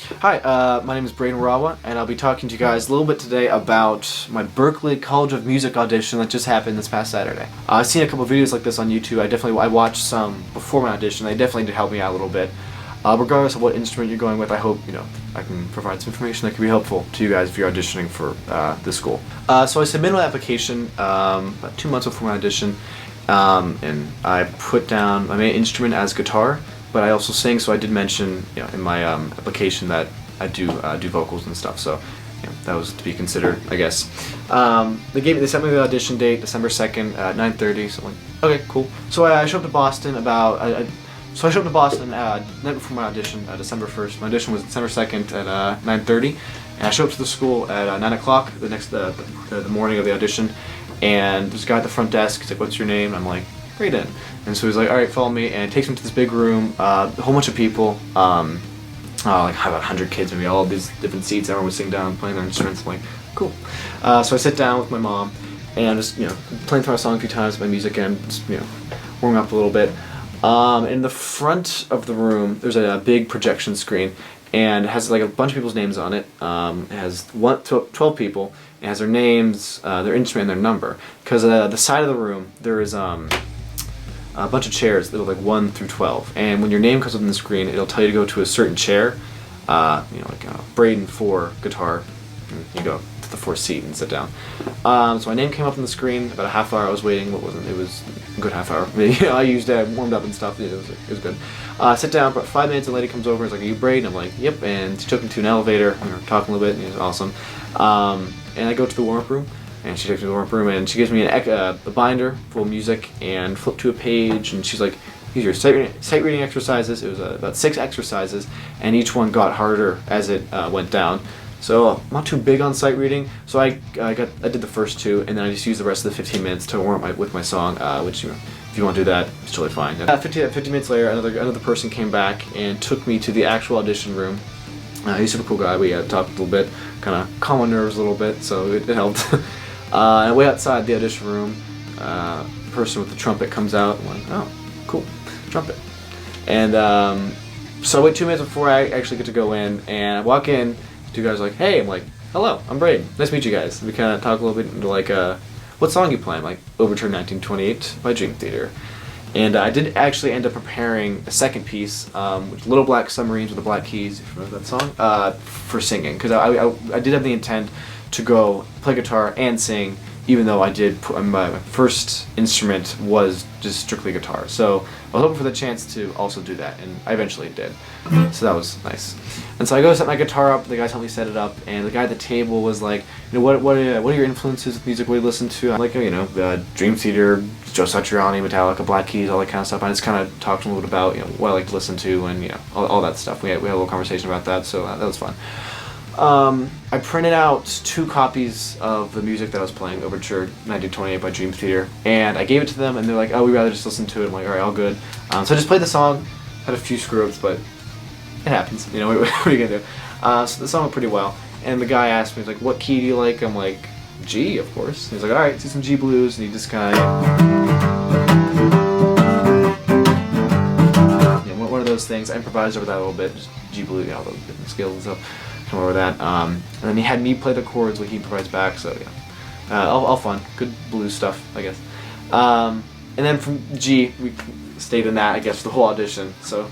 Hi, my name is Braden Rawa, and I'll be talking to you guys a little bit today about my Berklee College of Music audition that just happened this past Saturday. I've seen a couple of videos like this on YouTube. I watched some before my audition. They definitely did help me out a little bit. Regardless of what instrument you're going with, I hope I can provide some information that can be helpful to you guys if you're auditioning for this school. So I submitted my application about 2 months before my audition, and I put down my main instrument as guitar. But I also sing, so I did mention, in my application that I do vocals and stuff. So, that was to be considered, I guess. They sent me the audition date, December 2nd at 9:30. So I'm like, okay, cool. So I showed up to Boston night before my audition, December 1st. My audition was December 2nd at 9:30, and I showed up to the school at 9 o'clock the morning of the audition. And there's a guy at the front desk. He's like, "What's your name?" And I'm like, "Braden." And so he's like, "All right, follow me," and takes me to this big room, a whole bunch of people, like about 100 kids, maybe all these different seats. Everyone was sitting down, playing their instruments. I'm like, cool. So I sit down with my mom, and I'm just, playing through my song a few times, my music, and just, warming up a little bit. In the front of the room, there's a big projection screen, and it has like a bunch of people's names on it. It has 12 people. It has their names, their instrument, and their number. Because the side of the room, there is a bunch of chairs that are like 1 through 12, and when your name comes up on the screen, it'll tell you to go to a certain chair, like Braden 4 guitar, and you go to the 4th seat and sit down. So my name came up on the screen. About a half hour I was waiting. It was a good half hour. I warmed up and stuff. It was good. Sit down. About 5 minutes, a lady comes over and is like, "Are you Braden?" I'm like, "Yep." And she took me to an elevator. We were talking a little bit, and it was awesome. And I go to the warm-up room. And she takes me to the warm-up room, and she gives me a binder full of music, and flip to a page, and she's like, "These are sight reading exercises." It was about 6 exercises, and each one got harder as it went down. So I'm not too big on sight reading, so I did the first 2, and then I just used the rest of the 15 minutes to warm up with my song, which if you want to do that, it's totally fine. 50 minutes later, another person came back and took me to the actual audition room. He's a super cool guy. We talked a little bit, kind of calm my nerves a little bit, so it helped. And way outside the audition room, the person with the trumpet comes out. I'm like, "Oh, cool, trumpet." And so I wait 2 minutes before I actually get to go in, and I walk in. 2 guys are like, "Hey," I'm like, "Hello, I'm Braden. Nice to meet you guys." We kind of talk a little bit into like, "What song you playing?" Like, "Overture 1928 by Dream Theater." And I did actually end up preparing a second piece, which Little Black Submarines with the Black Keys, if you remember that song, for singing. Because I did have the intent to go play guitar and sing, even though I did my first instrument was just strictly guitar. So I was hoping for the chance to also do that, and I eventually did. So that was nice. And so I go set my guitar up. The guys helped me set it up, and the guy at the table was like, "What are your influences with music? What do you listen to?" I'm like, Dream Theater, Joe Satriani, Metallica, Black Keys, all that kind of stuff. I just kind of talked to him a little bit about what I like to listen to, and all that stuff. We had a little conversation about that, so that was fun. I printed out 2 copies of the music that I was playing, Overture 1928 by Dream Theater, and I gave it to them, and they're like, "Oh, we'd rather just listen to it." I'm like, "All right, all good." So I just played the song, had a few screw-ups, but it happens. What are you gonna do? So the song went pretty well, and the guy asked me, he's like, "What key do you like?" I'm like, "G, of course." He's like, "All right, do some G blues," and he just kind of, one of those things. I improvised over that a little bit, just G blues, all those different skills and stuff. Come over that, and then he had me play the chords like he improvised back. So all fun, good blues stuff, I guess. And then from G, we stayed in that, I guess, for the whole audition. So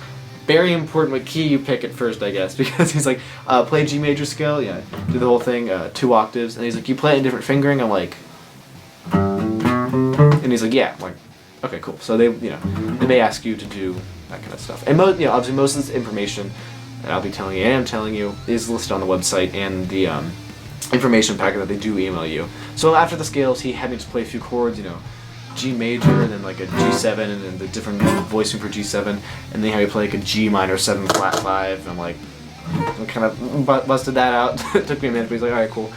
very important what key you pick at first, I guess, because he's like, "Play G major scale, do the whole thing, 2 octaves," and he's like, "You play it in different fingering." I'm like, and he's like, "Yeah." I'm like, "Okay, cool." So they may ask you to do that kind of stuff, and obviously most of this information that I'll be telling you and I'm telling you is listed on the website and the information packet that they do email you. So after the scales, he had me just play a few chords, G major, and then like a G7, and then the different voicing for G7, and then he had me play like a G minor 7 flat 5, and I'm like, I kind of busted that out. It took me a minute, but he's like, "All right, cool."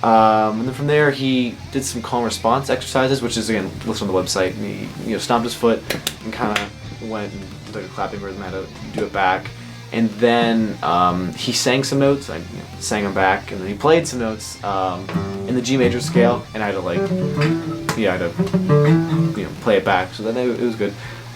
And then from there, he did some call and response exercises, which is again listed on the website, and he stomped his foot and kind of went and did like a clapping rhythm, had to do it back. And then he sang some notes. I sang them back, and then he played some notes in the G major scale, and I had to play it back. So then it was good.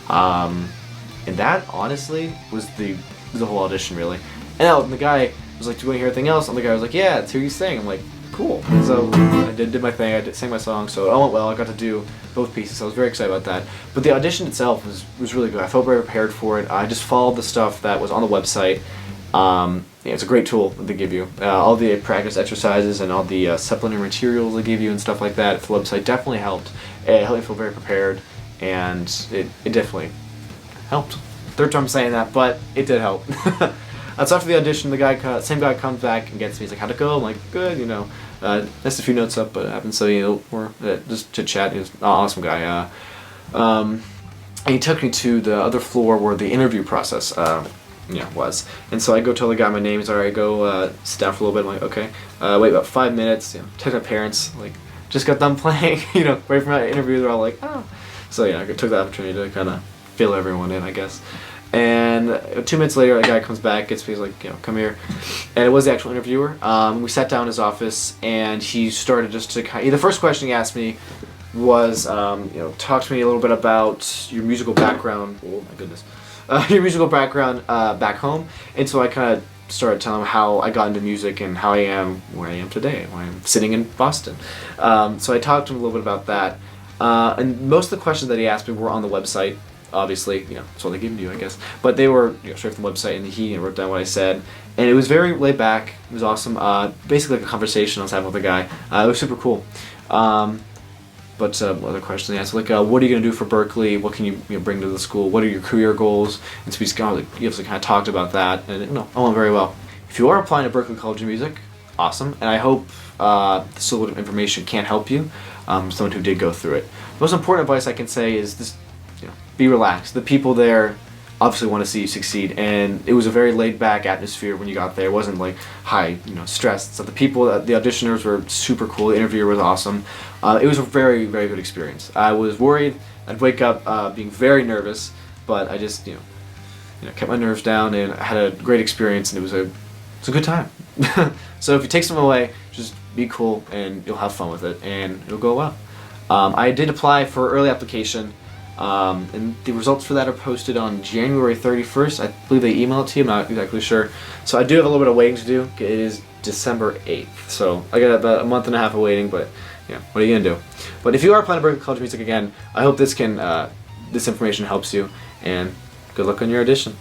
And that honestly was the whole audition really. And the guy was like, "Do you want to hear anything else?" And the guy was like, "Yeah, let's hear you sing." I'm like, "Cool." And so I did my thing. I sang my song, so it all went well. I got to do both pieces, so I was very excited about that. But the audition itself was really good. I felt very prepared for it. I just followed the stuff that was on the website. Yeah, it's a great tool that they give you. All the practice exercises and all the supplementary materials they give you and stuff like that. The website definitely helped. It helped me feel very prepared, and it definitely helped. Third time saying that, but it did help. So after the audition, same guy comes back and gets me. He's like, "How'd it go?" I'm like, "Good, you know." Messed a few notes up, but it happened, so, you know, we're just chit chat. He was an awesome guy. And he took me to the other floor where the interview process was. And so I go tell the guy my name. He's all right. Go sit down for a little bit. I'm like, okay. Wait about 5 minutes. You know, text my parents. Like, just got done playing. You know, right from that interview, they're all like, "Oh." So yeah, I took the opportunity to kind of fill everyone in, I guess. And 2 minutes later, a guy comes back, gets me, he's like, "You know, come here." And it was the actual interviewer. We sat down in his office, and he started just to the first question he asked me was, you know, talk to me a little bit about your musical background. Oh my goodness, your musical background back home. And so I kind of started telling him how I got into music and how I am where I am today, why I'm sitting in Boston. So I talked to him a little bit about that. And most of the questions that he asked me were on the website. Obviously, you know, that's what they give you, I guess. But they were, you know, straight from the website, and he wrote down what I said. And it was very laid back. It was awesome. Basically like a conversation I was having with a guy. It was super cool. But other questions they asked, like, what are you going to do for Berklee? What can you bring to the school? What are your career goals? And so we kind of talked about that, and it went very well. If you are applying to Berklee College of Music, awesome. And I hope this little bit of information can help you. Someone who did go through it. The most important advice I can say is this. You know, be relaxed. The people there obviously want to see you succeed, and it was a very laid-back atmosphere when you got there. It wasn't like high, you know, stressed. So the auditioners were super cool. The interviewer was awesome. It was a very, very good experience. I was worried. I'd wake up being very nervous, but I just, you know, kept my nerves down, and I had a great experience, and it was a good time. So if you take something away, just be cool, and you'll have fun with it, and it'll go well. I did apply for early application. And the results for that are posted on January 31st. I believe they email it to you. I'm not exactly sure. So I do have a little bit of waiting to do. It is December 8th. So I got about a month and a half of waiting, but yeah, what are you going to do? But if you are planning to Berklee College of Music again, I hope this information helps you, and good luck on your audition.